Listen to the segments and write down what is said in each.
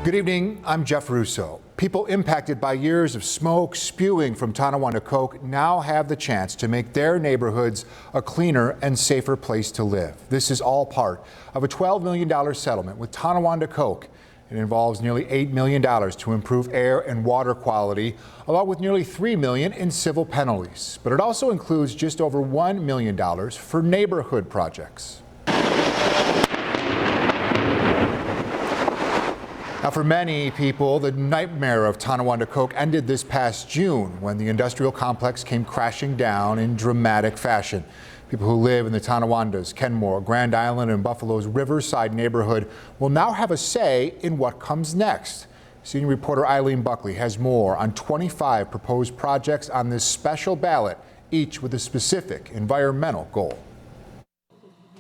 Good evening, I'm Jeff Russo. People impacted by years of smoke spewing from Tonawanda Coke now have the chance to make their neighborhoods a cleaner and safer place to live. This is all part of a $12 million settlement with Tonawanda Coke. It involves nearly $8 million to improve air and water quality, along with nearly $3 million in civil penalties. But it also includes just over $1 million for neighborhood projects. Now, for many people, the nightmare of Tonawanda Coke ended this past June when the industrial complex came crashing down in dramatic fashion. People who live in the Tonawandas, Kenmore, Grand Island, and Buffalo's Riverside neighborhood will now have a say in what comes next. Senior reporter Eileen Buckley has more on 25 proposed projects on this special ballot, each with a specific environmental goal.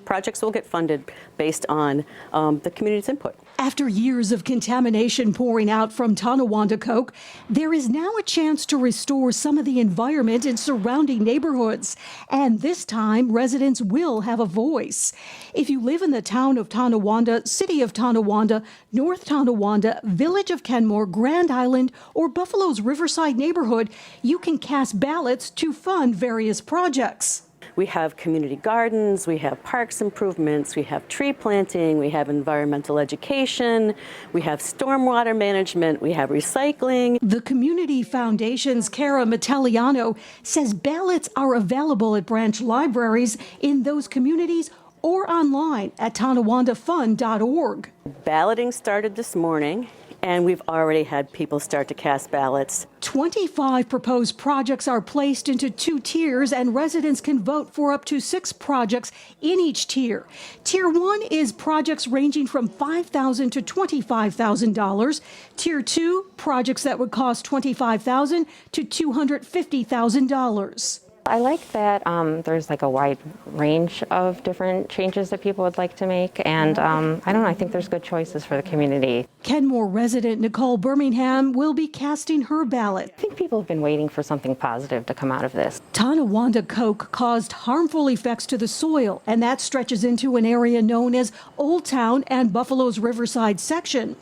Projects will get funded based on the community's input. After years of contamination pouring out from Tonawanda Coke, there is now a chance to restore some of the environment in surrounding neighborhoods. And this time, residents will have a voice. If you live in the town of Tonawanda, city of Tonawanda, North Tonawanda, village of Kenmore, Grand Island, or Buffalo's Riverside neighborhood, you can cast ballots to fund various projects. We have community gardens, we have parks improvements, we have tree planting, we have environmental education, we have stormwater management, we have recycling. The Community Foundation's Cara Metelliano says ballots are available at branch libraries in those communities or online at TonawandaFund.org. Balloting started this morning, and we've already had people start to cast ballots. 25 proposed projects are placed into 2 tiers, and residents can vote for up to 6 projects in each tier. Tier 1 is projects ranging from $5,000 to $25,000. Tier 2, projects that would cost $25,000 to $250,000. I like that there's like a wide range of different changes that people would like to make, and I don't know, I think there's good choices for the community. Kenmore resident Nicole Birmingham will be casting her ballot. I think people have been waiting for something positive to come out of this. Tonawanda Coke caused harmful effects to the soil, and that stretches into an area known as Old Town and Buffalo's Riverside section.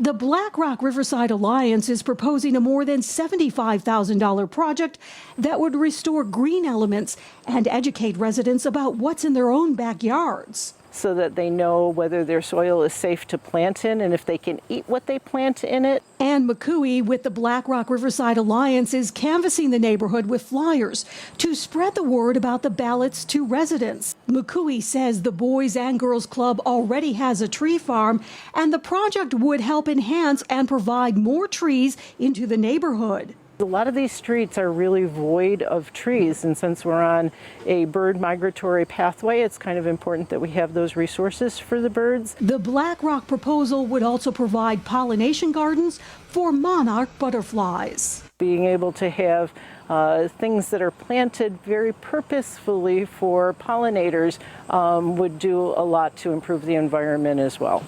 The Black Rock Riverside Alliance is proposing a more than $75,000 project that would restore green elements and educate residents about what's in their own backyards, so that they know whether their soil is safe to plant in and if they can eat what they plant in it. Ann McCooey with the Black Rock Riverside Alliance is canvassing the neighborhood with flyers to spread the word about the ballots to residents. McCooey says the Boys and Girls Club already has a tree farm, and the project would help enhance and provide more trees into the neighborhood. A lot of these streets are really void of trees, and since we're on a bird migratory pathway, it's kind of important that we have those resources for the birds. The Black Rock proposal would also provide pollination gardens for monarch butterflies. Being able to have things that are planted very purposefully for pollinators would do a lot to improve the environment as well.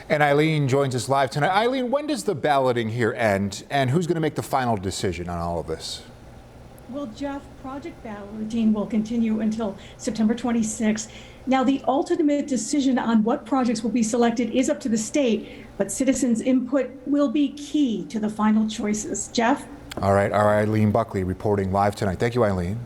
And Eileen joins us live tonight. Eileen, when does the balloting here end, and who's going to make the final decision on all of this? Well, Jeff, project balloting will continue until September 26th. Now, the ultimate decision on what projects will be selected is up to the state, but citizens' input will be key to the final choices. Jeff? All right, Eileen Buckley reporting live tonight. Thank you, Eileen.